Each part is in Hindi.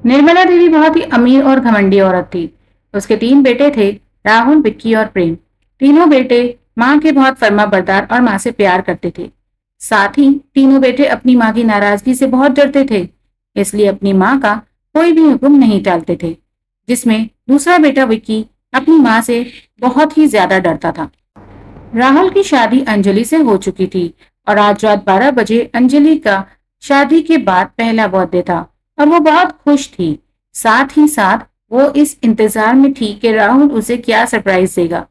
निर्मला देवी बहुत ही अमीर और घमंडी औरत थी। उसके 3 बेटे थे, राहुल, विक्की और प्रेम। तीनों बेटे माँ के बहुत फर्माबरदार और माँ से प्यार करते थे। साथ ही तीनों बेटे अपनी माँ की नाराजगी से बहुत डरते थे, इसलिए अपनी माँ का कोई भी हुक्म नहीं टालते थे। जिसमें दूसरा बेटा विक्की अपनी माँ से बहुत ही ज्यादा डरता था। राहुल की शादी अंजलि से हो चुकी थी और आज रात 12 बजे अंजलि का शादी के बाद पहला बर्थडे था और वो बहुत खुश थी। साथ ही साथ वो इस इंतजार में थी कि राहुल उसे क्या सरप्राइज देगा।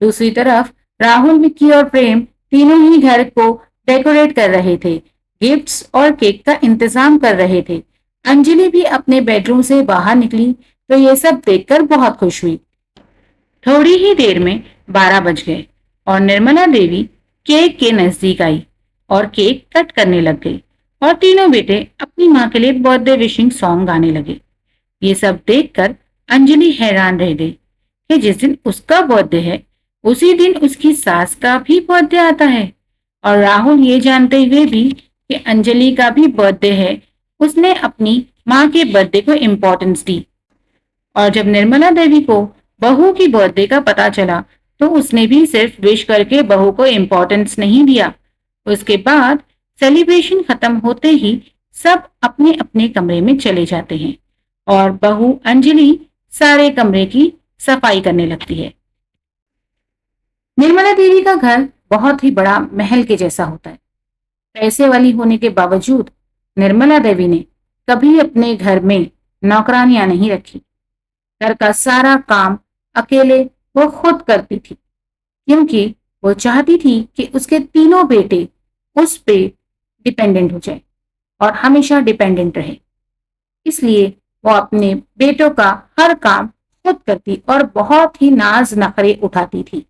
दूसरी तरफ राहुल, विक्की और प्रेम तीनों ही घर को डेकोरेट कर रहे थे, गिफ्ट्स और केक का इंतजाम कर रहे थे। अंजलि भी अपने बेडरूम से बाहर निकली तो ये सब देखकर बहुत खुश हुई। थोड़ी ही देर में 12 बज गए और निर्मला देवी केक के नजदीक आई और केक कट करने लग गई और तीनों बेटे अपनी माँ के लिए बर्थडे विशिंग सॉन्ग गाने लगे। ये सब देखकर अंजलि हैरान रह गई कि जिस दिन उसका बर्थडे है उसी दिन उसकी सास का भी बर्थडे आता है। और राहुल ये जानते हुए भी कि अंजलि का भी बर्थडे है, उसने अपनी माँ के बर्थडे को इम्पोर्टेंस दी। और जब निर्मला देवी को बहू की बर्थडे का पता चला तो उसने भी सिर्फ विश करके बहू को इम्पोर्टेंस नहीं दिया। उसके बाद सेलिब्रेशन खत्म होते ही सब अपने अपने कमरे में चले जाते हैं और बहू अंजलि सारे कमरे की सफाई करने लगती है। निर्मला देवी का घर बहुत ही बड़ा महल के जैसा होता है। पैसे वाली होने के बावजूद निर्मला देवी ने कभी अपने घर में नौकरानियां नहीं रखी। घर का सारा काम अकेले वो खुद करती थी, क्योंकि वो चाहती थी कि उसके तीनों बेटे उस पे डिपेंडेंट हो जाए और हमेशा डिपेंडेंट रहे। इसलिए वो अपने बेटों का हर काम खुद करती और बहुत ही नाज नखरे उठाती थी।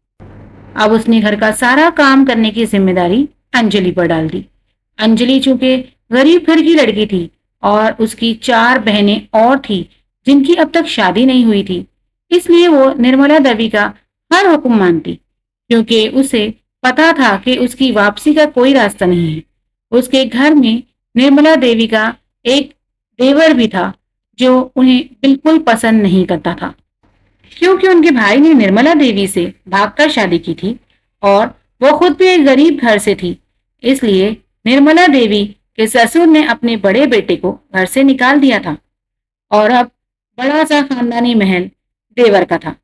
अब उसने घर का सारा काम करने की जिम्मेदारी अंजलि पर डाल दी। अंजलि चूंकि गरीब घर की लड़की थी और उसकी 4 बहनें और थी जिनकी अब तक शादी नहीं हुई थी, इसलिए वो निर्मला देवी का हर हुक्म मानती, क्योंकि उसे पता था कि उसकी वापसी का कोई रास्ता नहीं है। उसके घर में निर्मला देवी का एक देवर भी था जो उन्हें बिल्कुल पसंद नहीं करता था, क्योंकि उनके भाई ने निर्मला देवी से भागकर शादी की थी और वो खुद भी एक गरीब घर से थी। इसलिए निर्मला देवी के ससुर ने अपने बड़े बेटे को घर से निकाल दिया था और अब बड़ा सा खानदानी महल देवर का था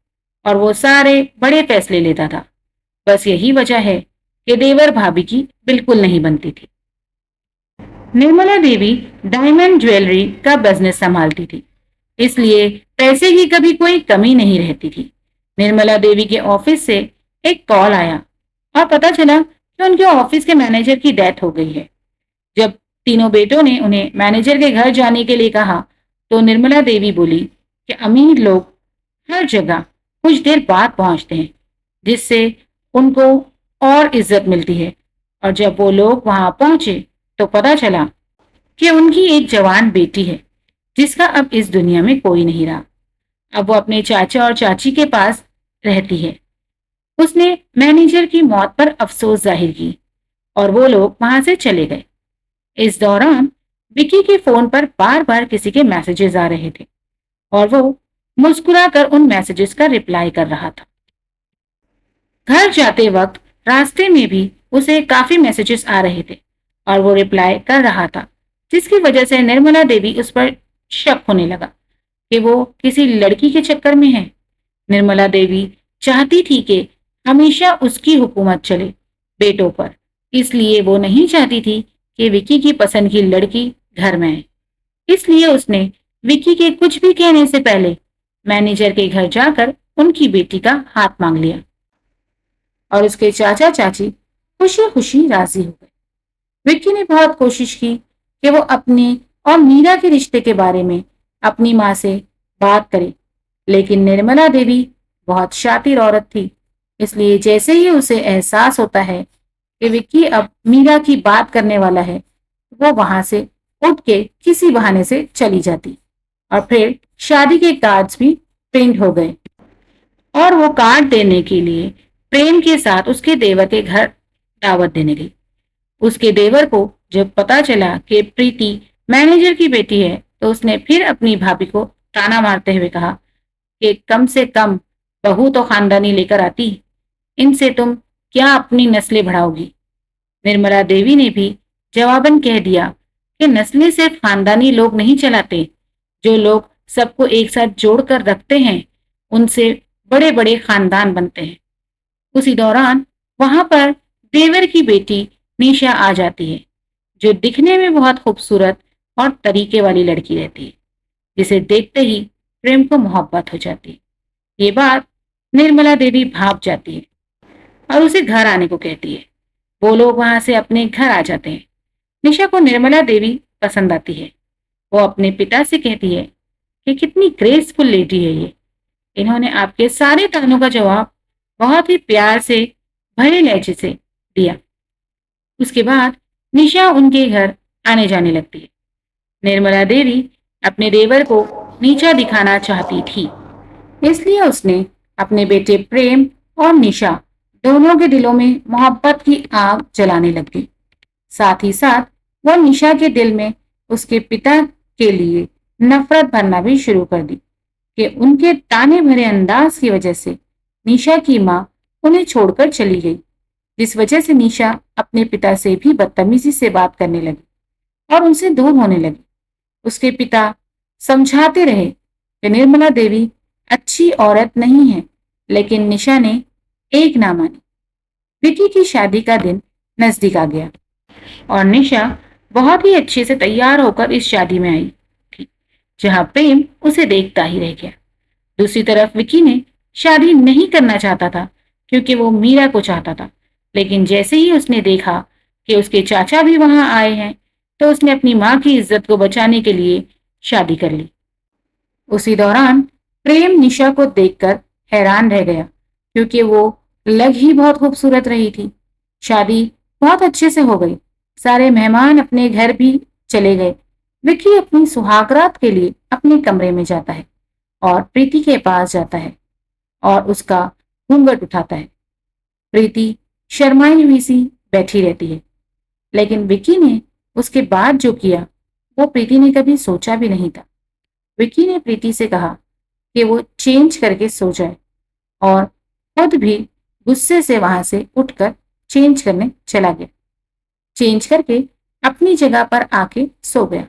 और वो सारे बड़े फैसले लेता था। बस यही वजह है कि देवर भाभी की बिल्कुल नहीं बनती थी। निर्मला देवी डायमंड ज्वेलरी का बिजनेस संभालती थी, इसलिए पैसे की कभी कोई कमी नहीं रहती थी। निर्मला देवी के ऑफिस से एक कॉल आया और पता चला कि उनके ऑफिस के मैनेजर की डेथ हो गई है। जब तीनों बेटों ने उन्हें मैनेजर के घर जाने के लिए कहा तो निर्मला देवी बोली कि अमीर लोग हर जगह कुछ देर बाद पहुंचते हैं, जिससे उनको और इज्जत मिलती है। और जब वो लोग वहां पहुंचे तो पता चला कि उनकी एक जवान बेटी है जिसका अब इस दुनिया में कोई नहीं रहा। अब वो अपने चाचा और चाची के पास रहती है। उसने मैनेजर की मौत पर अफसोस जाहिर की और वो लोग वहां से चले गए। इस दौरान विकी के फोन पर बार बार किसी के मैसेजेस आ रहे थे और वो मुस्कुराकर उन मैसेजेस का रिप्लाई कर रहा था। घर जाते वक्त रास्ते में भी उसे काफी मैसेजेस आ रहे थे और वो रिप्लाई कर रहा था, जिसकी वजह से निर्मला देवी उस पर शक होने लगा कि वो किसी लड़की के चक्कर में है। निर्मला देवी चाहती थी कि हमेशा उसकी हुकूमत चले बेटों पर, इसलिए वो नहीं चाहती थी कि विकी की पसंद की लड़की घर में आए। इसलिए उसने विकी के कुछ भी कहने से पहले मैनेजर के घर जाकर उनकी बेटी का हाथ मांग लिया और उसके चाचा चाची खुशी खुशी राजी हो गए। विक्की ने बहुत कोशिश की कि वो अपनी और मीरा के रिश्ते के बारे में अपनी माँ से बात करे, लेकिन निर्मला देवी बहुत शातिर औरत थी। इसलिए जैसे ही उसे एहसास होता है कि विक्की अब मीरा की बात करने वाला है, वो वहां से उठ के किसी बहाने से चली जाती और फिर शादी के कार्ड्स भी प्रिंट हो गए और वो कार्ड देने के लिए प्रेम के साथ उसके देवर के घर दावत देने गई। उसके देवर को जब पता चला कि प्रीति मैनेजर की बेटी है तो उसने फिर अपनी भाभी को ताना मारते हुए कहा कि कम से कम बहू तो खानदानी लेकर आती, इनसे तुम क्या अपनी नस्लें बढ़ाओगी। निर्मला देवी ने भी जवाबन कह दिया कि नस्लें सिर्फ खानदानी लोग नहीं चलाते, जो लोग सबको एक साथ जोड़कर रखते हैं उनसे बड़े बड़े खानदान बनते हैं। उसी दौरान वहां पर देवर की बेटी निशा आ जाती है, जो दिखने में बहुत खूबसूरत और तरीके वाली लड़की रहती है, जिसे देखते ही प्रेम को मोहब्बत हो जाती है। ये बात निर्मला देवी भाप जाती है और उसे घर आने को कहती है। वो लोग वहां से अपने घर आ जाते हैं। निशा को निर्मला देवी पसंद आती है। वो अपने पिता से कहती है कि कितनी ग्रेसफुल लेडी है ये, इन्होंने आपके सारे तानों का जवाब बहुत ही प्यार से भरे लहजे से दिया। उसके बाद निशा उनके घर आने जाने लगती है। निर्मला देवी अपने देवर को नीचा दिखाना चाहती थी, इसलिए उसने अपने बेटे प्रेम और निशा दोनों के दिलों में मोहब्बत की आग जलाने लग गई। साथ ही साथ वह निशा के दिल में उसके पिता के लिए नफरत भरना भी शुरू कर दी कि उनके ताने भरे अंदाज की वजह से निशा की माँ उन्हें छोड़कर चली गई, जिस वजह से निशा अपने पिता से भी बदतमीजी से बात करने लगी और उनसे दूर होने लगी। उसके पिता समझाते रहे कि निर्मला देवी अच्छी औरत नहीं है, लेकिन निशा ने एक ना मानी। विकी की शादी का दिन नजदीक आ गया और निशा बहुत ही अच्छे से तैयार होकर इस शादी में आई थी, जहां प्रेम उसे देखता ही रह गया। दूसरी तरफ विकी ने शादी नहीं करना चाहता था क्योंकि वो मीरा को चाहता था, लेकिन जैसे ही उसने देखा कि उसके चाचा भी वहां आए हैं, तो उसने अपनी माँ की इज्जत को बचाने के लिए शादी कर ली। उसी दौरान प्रेम निशा को देखकर हैरान रह गया क्योंकि वो लग ही बहुत खूबसूरत रही थी। शादी बहुत अच्छे से हो गई। सारे मेहमान अपने घर भी चले गए। विकी अपनी सुहागरात के लिए अपने कमरे में जाता है और प्रीति के पास जाता है और उसका घूंघट उठाता है। प्रीति शर्माई हुई सी बैठी रहती है, लेकिन विकी ने उसके बाद जो किया वो प्रीति ने कभी सोचा भी नहीं था। विकी ने प्रीति से कहा कि वो चेंज करके सो जाए और खुद भी गुस्से से वहां से उठकर चेंज करने चला गया। चेंज करके अपनी जगह पर आके सो गया।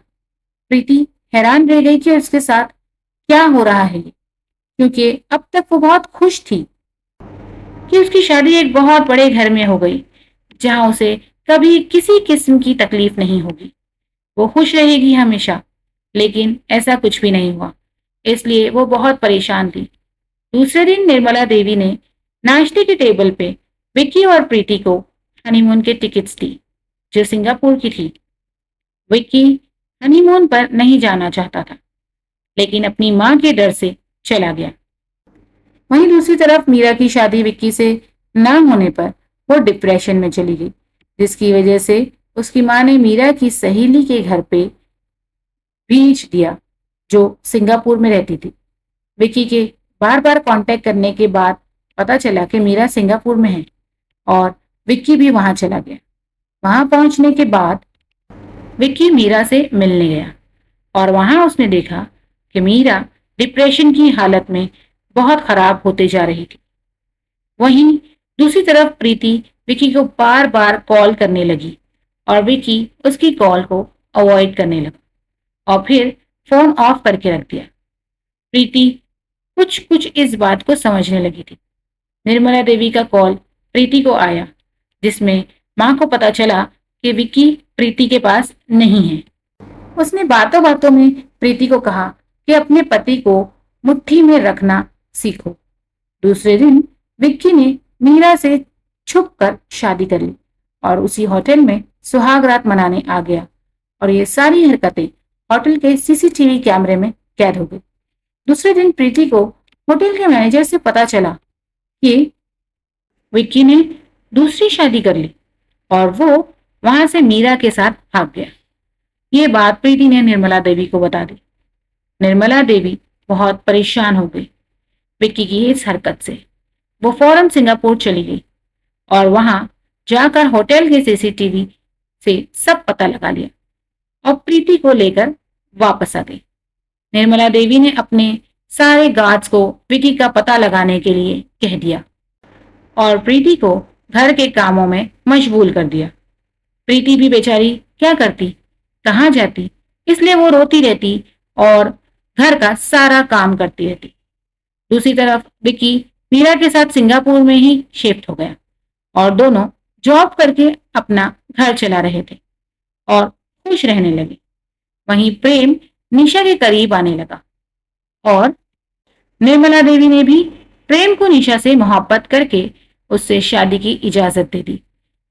प्रीति हैरान रह गई कि उसके साथ क्या हो रहा है ये, क्योंकि अब तक वो बहुत खुश थी कि उसकी शादी एक बहुत बड़े घर में हो गई, जहां उसे कभी किसी किस्म की तकलीफ नहीं होगी। वो खुश रहेगी हमेशा, लेकिन ऐसा कुछ भी नहीं हुआ, इसलिए वो बहुत परेशान थी। दूसरे दिन निर्मला देवी ने नाश्ते के टेबल पे विक्की और प्रीति को हनीमून के टिकट्स दी, जो सिंगापुर की थी। विक्की हनीमून पर नहीं जाना चाहता था, लेकिन अपनी माँ के डर से चला गया। वहीं दूसरी तरफ मीरा की शादी विक्की से न होने पर वो डिप्रेशन में चली गई, जिसकी वजह से उसकी माँ ने मीरा की सहेली के घर पे भेज दिया, जो सिंगापुर में रहती थी। विक्की के बार बार कांटेक्ट करने के बाद पता चला कि मीरा सिंगापुर में है और विक्की भी वहां चला गया। वहां पहुंचने के बाद विक्की मीरा से मिलने गया और वहां उसने देखा कि मीरा डिप्रेशन की हालत में बहुत खराब होते जा रही थी। वहीं दूसरी तरफ प्रीति विक्की को बार बार कॉल करने लगी और विक्की उसकी कॉल को अवॉइड करने लगा और फिर फोन ऑफ करके रख दिया। प्रीति कुछ कुछ इस बात को समझने लगी थी। निर्मला देवी का कॉल प्रीति को आया, जिसमें माँ को पता चला कि विक्की प्रीति के पास नहीं है। उसने बातों बातों में प्रीति को कहा कि अपने पति को मुट्ठी में रखना सीखो। दूसरे दिन विक्की ने मीरा से छुपकर शादी कर ली और उसी होटल में सुहाग रात मनाने आ गया और ये सारी हरकतें होटल के सीसीटीवी कैमरे में कैद हो गई। दूसरे दिन प्रीति को होटल के मैनेजर से पता चला कि विक्की ने दूसरी शादी कर ली और वो वहां से मीरा के साथ भाग गया। ये बात प्रीति ने निर्मला देवी को बता दी। निर्मला देवी बहुत परेशान हो गई विक्की की इस हरकत से। वो फौरन सिंगापुर चली गई और वहां जाकर होटल के सीसीटीवी से सब पता लगा लिया और प्रीति को लेकर वापस आ गई। निर्मला देवी ने अपने सारे गार्ड्स को विकी का पता लगाने के लिए कह दिया और प्रीति को घर के कामों में मशगूल कर दिया। प्रीति भी बेचारी क्या करती, कहाँ जाती, इसलिए वो रोती रहती और घर का सारा काम करती रहती। दूसरी तरफ विकी मीरा के साथ सिंगापुर में ही शिफ्ट हो गया और दोनों जॉब करके अपना घर चला रहे थे और खुश रहने लगे। वहीं प्रेम निशा के करीब आने लगा और निर्मला देवी ने भी प्रेम को निशा से मोहब्बत करके उससे शादी की इजाजत दे दी।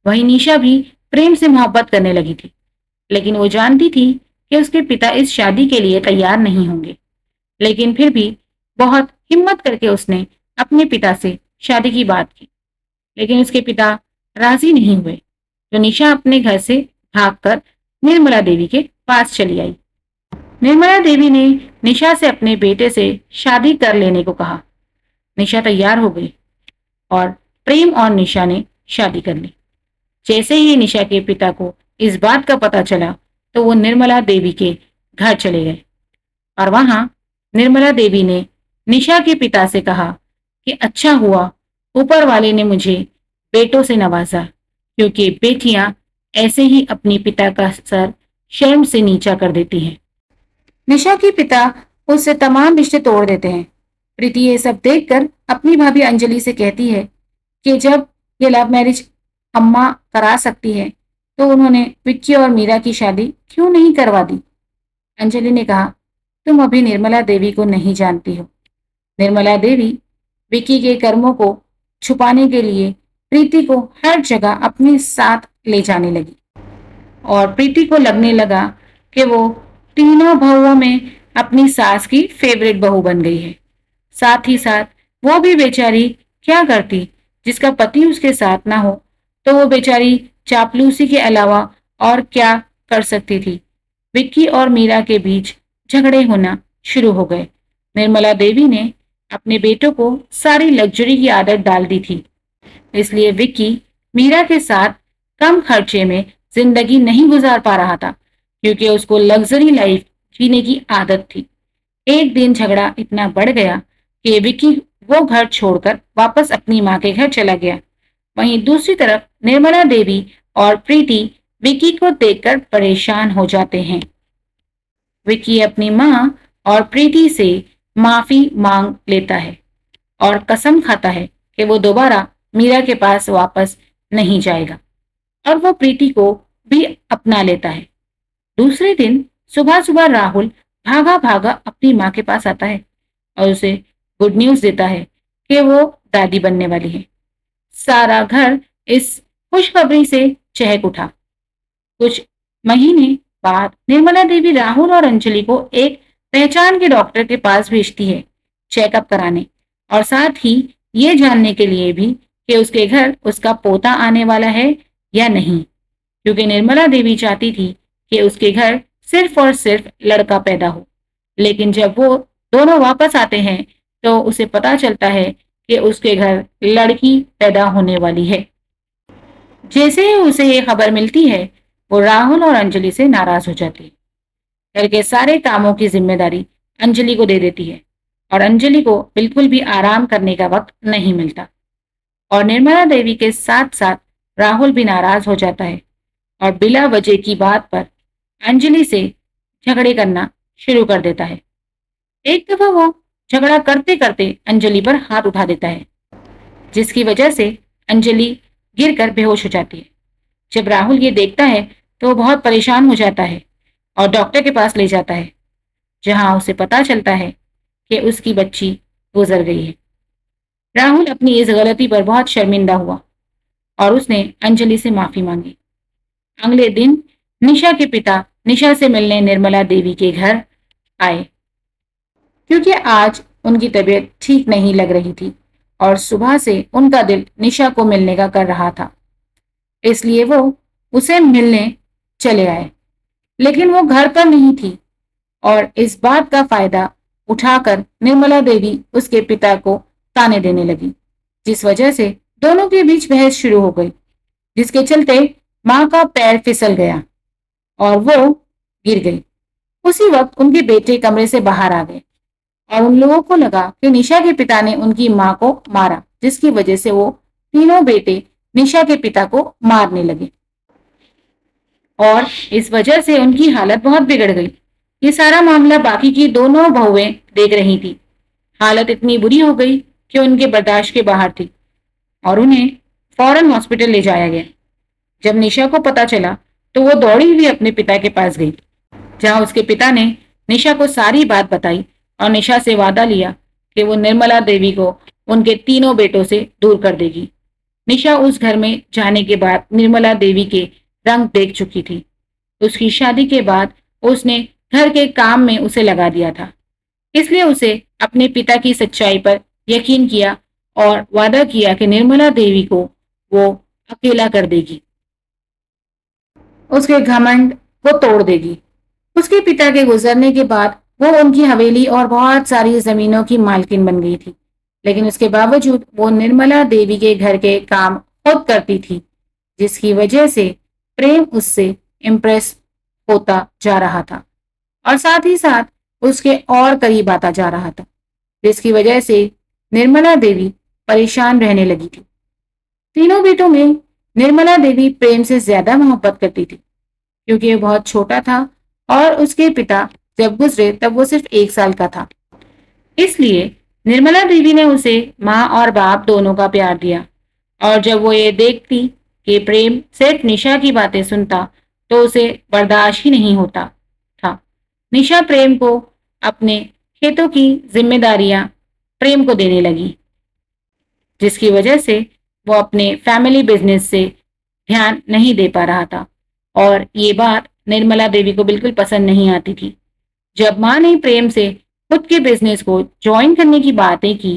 वहीं निशा भी प्रेम से मोहब्बत करने लगी थी, लेकिन वो जानती थी कि उसके पिता इस शादी के लिए तैयार नहीं होंगे। लेकिन फिर भी बहुत हिम्मत करके उसने अपने पिता से शादी की बात की, लेकिन उसके पिता राजी नहीं हुए। तो निशा अपने घर से भागकर निर्मला देवी के पास चली आई। निर्मला देवी ने निशा से अपने बेटे से शादी कर लेने को कहा। निशा तैयार हो गई और प्रेम और निशा ने शादी कर ली। जैसे ही निशा के पिता को इस बात का पता चला तो वो निर्मला देवी के घर चले गए और वहां निर्मला देवी ने निशा के पिता से कहा कि अच्छा हुआ ऊपर वाले ने मुझे बेटों से नवाजा, क्योंकि बेटियां ऐसे ही अपनी पिता का सर शर्म से नीचा कर देती हैं। निशा के पिता उससे तमाम रिश्ते तोड़ देते हैं। प्रीति ये सब देखकर अपनी भाभी अंजलि से कहती है कि जब ये लव मैरिज अम्मा करा सकती है तो उन्होंने विक्की और मीरा की शादी क्यों नहीं करवा दी। अंजलि ने कहा, तुम अभी निर्मला देवी को नहीं जानती हो। निर्मला देवी विक्की के कर्मों को छुपाने के लिए प्रीति को हर जगह अपने साथ ले जाने लगी और प्रीति को लगने लगा कि वो तीनों बहुओं में अपनी सास की फेवरेट बहू बन गई है। साथ ही साथ वो भी बेचारी क्या करती, जिसका पति उसके साथ ना हो तो वो बेचारी चापलूसी के अलावा और क्या कर सकती थी। विक्की और मीरा के बीच झगड़े होना शुरू हो गए। निर्मला देवी ने अपने बेटों को सारी लग्जरी की आदत डाल दी थी, इसलिए विक्की मीरा के साथ कम खर्चे में जिंदगी नहीं गुजार पा रहा था, क्योंकि उसको लग्जरी लाइफ जीने की आदत थी। एक दिन झगड़ा इतना बढ़ गया कि विक्की वो घर छोड़कर वापस अपनी माँ के घर चला गया। वहीं दूसरी तरफ निर्मला देवी और प्रीति विक्की को देखकर परेशान हो जाते हैं। विक्की अपनी माँ और प्रीति से माफी मांग लेता है और कसम खाता है कि वो दोबारा मीरा के पास वापस नहीं जाएगा और वो प्रीति को भी अपना लेता है। दूसरे दिन सुबह सुबह राहुल भागा भागा अपनी माँ के पास आता है और उसे गुड न्यूज देता है कि वो दादी बनने वाली है। सारा घर इस खुशखबरी से चहक उठा। कुछ महीने बाद निर्मला देवी राहुल और अंजलि को एक पहचान के डॉक्टर के पास भेजती है चेकअप कराने और साथ ही ये जानने के लिए भी कि उसके घर उसका पोता आने वाला है या नहीं, क्योंकि निर्मला देवी चाहती थी कि उसके घर सिर्फ और सिर्फ लड़का पैदा हो। लेकिन जब वो दोनों वापस आते हैं तो उसे पता चलता है कि उसके घर लड़की पैदा होने वाली है। जैसे ही उसे ये खबर मिलती है वो राहुल और अंजलि से नाराज हो जाती है। घर के सारे कामों की जिम्मेदारी अंजलि को दे देती है और अंजलि को बिल्कुल भी आराम करने का वक्त नहीं मिलता और निर्मला देवी के साथ साथ राहुल भी नाराज हो जाता है और बिला वजह की बात पर अंजलि से झगड़े करना शुरू कर देता है। एक दफा वो झगड़ा करते करते अंजलि पर हाथ उठा देता है, जिसकी वजह से अंजलि गिरकर बेहोश हो जाती है। जब राहुल ये देखता है तो वो बहुत परेशान हो जाता है और डॉक्टर के पास ले जाता है, जहां उसे पता चलता है कि उसकी बच्ची गुजर गई है। राहुल अपनी इस गलती पर बहुत शर्मिंदा हुआ और उसने अंजलि से माफी मांगी। अगले दिन निशा के पिता निशा से मिलने निर्मला देवी के घर आए, क्योंकि आज उनकी तबीयत ठीक नहीं लग रही थी और सुबह से उनका दिल निशा को मिलने का कर रहा था, इसलिए वो उसे मिलने चले आए। लेकिन वो घर पर नहीं थी और इस बात का फायदा उठाकर निर्मला देवी उसके पिता को ताने देने लगी, जिस वजह से दोनों के बीच बहस शुरू हो गई, जिसके चलते माँ का पैर फिसल गया और वो गिर गई। उसी वक्त उनके बेटे कमरे से बाहर आ गए और उन लोगों को लगा कि निशा के पिता ने उनकी मां को मारा, जिसकी वजह से वो तीनों बेटे निशा के पिता को मारने लगे और इस वजह से उनकी हालत बहुत बिगड़ गई। ये सारा मामला बाकी की दोनों बहुएं देख रही थी। हालत इतनी बुरी हो गई कि उनके बर्दाश्त के बाहर थी और उन्हें फौरन हॉस्पिटल ले जाया गया। जब निशा को पता चला तो वो दौड़ी हुई अपने पिता के पास गई, जहां उसके पिता ने निशा को सारी बात बताई और निशा से वादा लिया कि वो निर्मला देवी को उनके तीनों बेटों से दूर कर देगी। निशा उस घर में जाने के बाद निर्मला देवी के रंग देख चुकी थी। उसकी शादी के बाद उसने घर के काम में उसे लगा दिया था, इसलिए उसे अपने पिता की सच्चाई पर यकीन किया और वादा किया कि निर्मला देवी को वो अकेला कर देगी, उसके घमंड को तोड़ देगी। उसके पिता के गुजरने के बाद वो उनकी हवेली और बहुत सारी जमीनों की मालकिन बन गई थी, लेकिन उसके बावजूद वो निर्मला देवी के घर के काम खुद करती थी, जिसकी वजह से प्रेम उससे इम्प्रेस होता जा रहा था और साथ ही साथ उसके और करीब आता जा रहा था, जिसकी वजह से निर्मला देवी परेशान रहने लगी थी। तीनों बेटों में निर्मला देवी प्रेम से ज्यादा मोहब्बत करती थी, क्योंकि वो बहुत छोटा था और उसके पिता जब गुजरे तब वो सिर्फ 1 साल का था। इसलिए निर्मला देवी ने उसे माँ और बाप दोनों का प्यार दिया और जब वो ये देखती कि प्रेम सिर्फ निशा की बातें सुनता तो उसे बर्दाश्त ही नहीं होता था। निशा प्रेम को अपने खेतों की जिम्मेदारियां प्रेम को देने लगी, जिसकी वजह से वो अपने फैमिली बिजनेस से ध्यान नहीं दे पा रहा था और ये बात निर्मला देवी को बिल्कुल पसंद नहीं आती थी। जब माँ ने प्रेम से खुद के बिजनेस को ज्वाइन करने की बातें की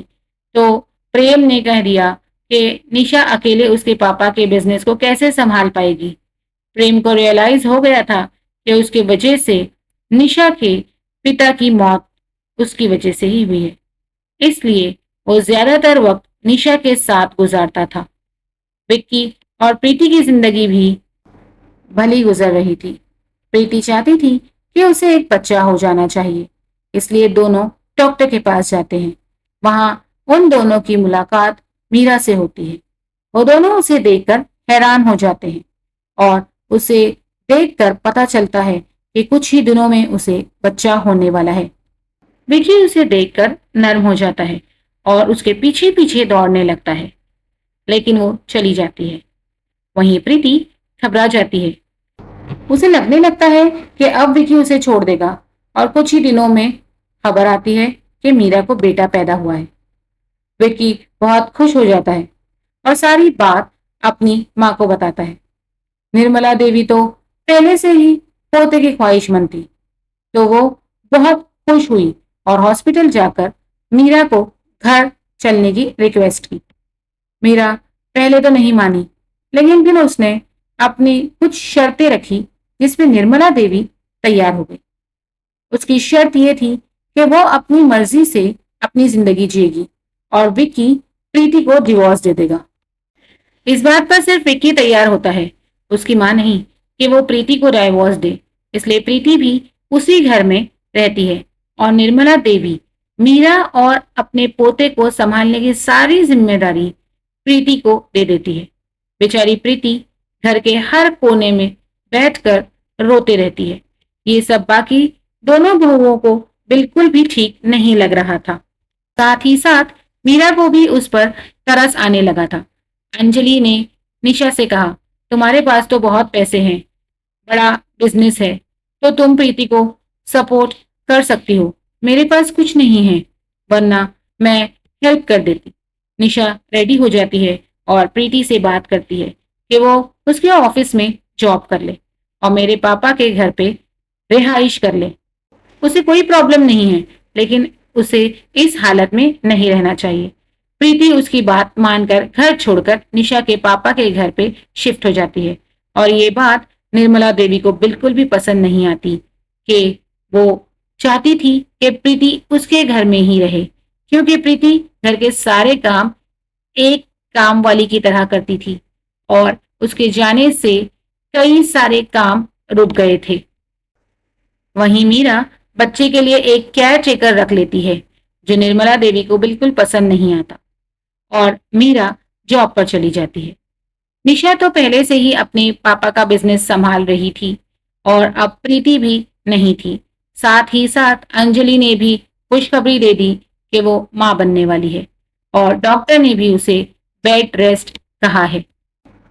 तो प्रेम ने कह दिया कि निशा अकेले उसके पापा के बिजनेस को कैसे संभाल पाएगी। प्रेम को रियलाइज हो गया था कि उसकी वजह से निशा के पिता की मौत उसकी वजह से ही हुई है, इसलिए वो ज्यादातर वक्त निशा के साथ गुजारता था। विक्की और प्रीति की जिंदगी भी भली गुजर रही थी। प्रीति चाहती थी कि उसे एक बच्चा हो जाना चाहिए, इसलिए दोनों डॉक्टर के पास जाते हैं। वहां उन दोनों की मुलाकात मीरा से होती है। वो दोनों उसे देखकर हैरान हो जाते हैं और उसे देखकर पता चलता है कि कुछ ही दिनों में उसे बच्चा होने वाला है। विकी उसे देखकर नर्म हो जाता है और उसके पीछे पीछे दौड़ने लगता है, लेकिन वो चली जाती है। वहीं प्रीति घबरा जाती है। उसे लगने लगता है कि अब विकी उसे छोड़ देगा और कुछ ही दिनों में खबर आती है कि मीरा को बेटा पैदा हुआ है। विकी बहुत खुश हो जाता है और सारी बात अपनी माँ को बताता है। निर्मला देवी तो पहले से ही पोते की ख्वाहिशमंद थी, तो वो बहुत खुश हुई और हॉस्पिटल जाकर मीरा को घर चलने की रिक्वेस्ट की। मीरा पहले तो नहीं मानी, लेकिन फिर उसने अपनी कुछ शर्तें रखी जिसमें निर्मला देवी तैयार हो गई। उसकी शर्त यह थी कि वो अपनी मर्जी से अपनी जिंदगी जिएगी और विक्की प्रीति को डिवोर्स दे देगा। इस बात पर सिर्फ विक्की तैयार होता है, उसकी मां नहीं, कि वो प्रीति को डाइवोर्स दे। इसलिए प्रीति भी उसी घर में रहती है और निर्मला देवी मीरा और अपने पोते को संभालने की सारी जिम्मेदारी प्रीति को दे देती है। बेचारी प्रीति घर के हर कोने में बैठकर रोते रहती है। ये सब बाकी दोनों बहुओं को बिल्कुल भी ठीक नहीं लग रहा था। साथ ही साथ मीरा को भी उस पर तरस आने लगा था। अंजलि ने निशा से कहा, तुम्हारे पास तो बहुत पैसे हैं, बड़ा बिजनेस है, तो तुम प्रीति को सपोर्ट कर सकती हो। मेरे पास कुछ नहीं है, वरना मैं हेल्प कर देती। निशा रेडी हो जाती है और प्रीति से बात करती है कि वो उसके ऑफिस में जॉब कर ले और मेरे पापा के घर पे रिहाइश कर ले। उसे कोई प्रॉब्लम नहीं है, लेकिन उसे इस हालत में नहीं रहना चाहिए। प्रीति उसकी बात मानकर घर छोड़कर निशा के पापा के घर पे शिफ्ट हो जाती है और ये बात निर्मला देवी को बिल्कुल भी पसंद नहीं आती कि वो चाहती थी कि प्रीति उसके घर में ही रहे, क्योंकि प्रीति घर के सारे काम एक काम वाली की तरह करती थी और उसके जाने से कई सारे काम रुक गए थे। वहीं मीरा बच्चे के लिए एक केयर टेकर रख लेती है, जो निर्मला देवी को बिल्कुल पसंद नहीं आता, और मीरा जॉब पर चली जाती है। निशा तो पहले से ही अपने पापा का बिजनेस संभाल रही थी और अब प्रीति भी नहीं थी। साथ ही साथ अंजलि ने भी खुशखबरी दे दी कि वो मां बनने वाली है और डॉक्टर ने भी उसे बेड रेस्ट कहा है।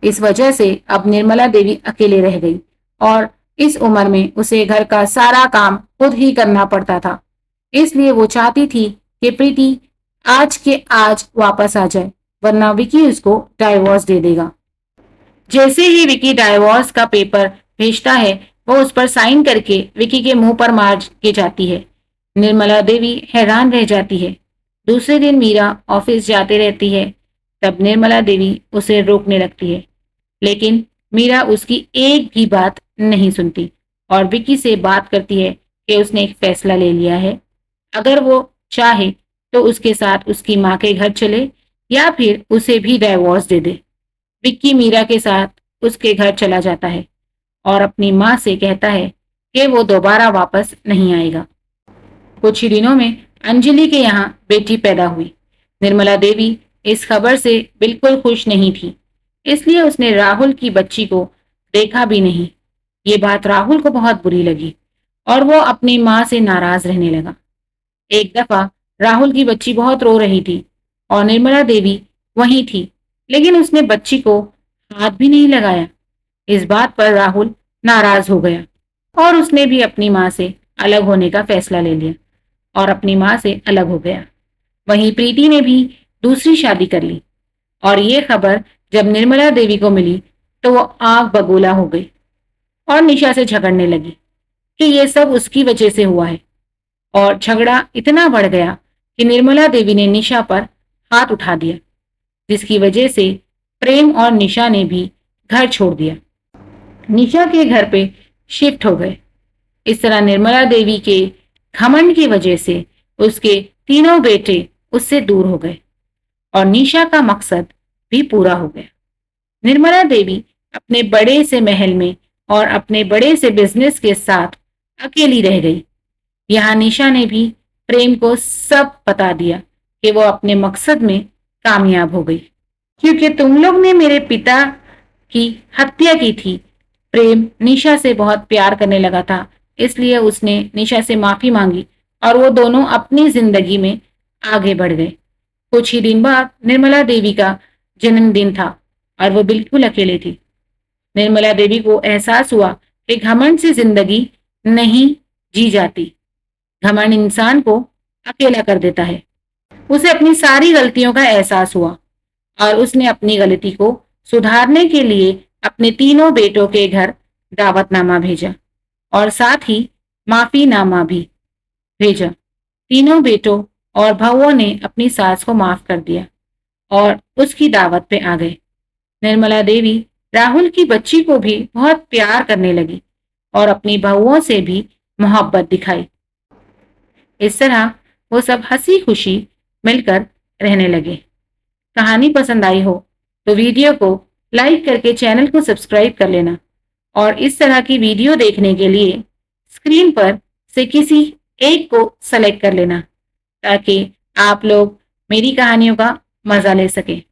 इस वजह से अब निर्मला देवी अकेले रह गई और इस उम्र में उसे घर का सारा काम खुद ही करना पड़ता था। इसलिए वो चाहती थी कि प्रीति आज के आज वापस आ जाए, वरना विकी उसको डाइवोर्स दे देगा। जैसे ही विकी डाइवोर्स का पेपर भेजता है, वो उस पर साइन करके विकी के मुंह पर मार के जाती है। निर्मला देवी हैरान रह जाती है। दूसरे दिन मीरा ऑफिस जाते रहती है, तब निर्मला देवी उसे रोकने लगती है, लेकिन मीरा उसकी एक भी बात नहीं सुनती और विकी से बात करती है कि उसने एक फैसला ले लिया है। अगर वो चाहे तो उसके साथ उसकी माँ के घर चले या फिर उसे भी डाइवोर्स दे दे। विक्की मीरा के साथ उसके घर चला जाता है और अपनी माँ से कहता है कि वो दोबारा वापस नहीं आएगा। कुछ ही दिनों में अंजलि के यहाँ बेटी पैदा हुई। निर्मला देवी इस खबर से बिल्कुल खुश नहीं थी, इसलिए उसने राहुल की बच्ची को देखा भी नहीं। ये बात राहुल को बहुत बुरी लगी और वो अपनी माँ से नाराज रहने लगा। एक दफा राहुल की बच्ची बहुत रो रही थी और निर्मला देवी वहीं थी, लेकिन उसने बच्ची को हाथ भी नहीं लगाया। इस बात पर राहुल नाराज हो गया और उसने भी अपनी माँ से अलग होने का फैसला ले लिया और अपनी माँ से अलग हो गया। वहीं प्रीति ने भी दूसरी शादी कर ली और ये खबर जब निर्मला देवी को मिली तो वो आग बबूला हो गई और निशा से झगड़ने लगी कि ये सब उसकी वजह से हुआ है। और झगड़ा इतना बढ़ गया कि निर्मला देवी ने निशा पर हाथ उठा दिया, जिसकी वजह से प्रेम और निशा ने भी घर छोड़ दिया। निशा के घर पे शिफ्ट हो गए। इस तरह निर्मला देवी के घमंड की वजह से उसके तीनों बेटे उससे दूर हो गए और निशा का मकसद भी पूरा हो गया। निर्मला देवी अपने बड़े से महल में और अपने बड़े से बिजनेस के साथ अकेली रह गई। यहाँ निशा ने भी प्रेम को सब बता दिया कि वो अपने मकसद में कामयाब हो गई। क्योंकि तुम लोग ने मेरे पिता की हत्या की थी। प्रेम निशा से बहुत प्यार करने लगा था, इसलिए उसने निशा से माफी मांगी और वो दोनों अपनी जिंदगी में आगे बढ़ गए। कुछ ही दिन बाद निर्मला देवी का जन्मदिन था और वो बिल्कुल अकेले थी। निर्मला देवी को एहसास हुआ कि घमंड से जिंदगी नहीं जी जाती। घमंड इंसान को अकेला कर देता है। उसे अपनी सारी गलतियों का एहसास हुआ और उसने अपनी गलती को सुधारने के लिए अपने तीनों बेटों के घर दावतनामा भेजा और साथ ही माफीनामा भी भेजा। तीनों बेटों और बहुओं ने अपनी सास को माफ कर दिया और उसकी दावत पे आ गए। निर्मला देवी राहुल की बच्ची को भी बहुत प्यार करने लगी और अपनी बहुओं से भी मोहब्बत दिखाई। इस तरह वो सब हंसी खुशी मिलकर रहने लगे। कहानी पसंद आई हो तो वीडियो को लाइक करके चैनल को सब्सक्राइब कर लेना और इस तरह की वीडियो देखने के लिए स्क्रीन पर से किसी एक को सेलेक्ट कर लेना, ताकि आप लोग मेरी कहानियों का मजा ले सकें।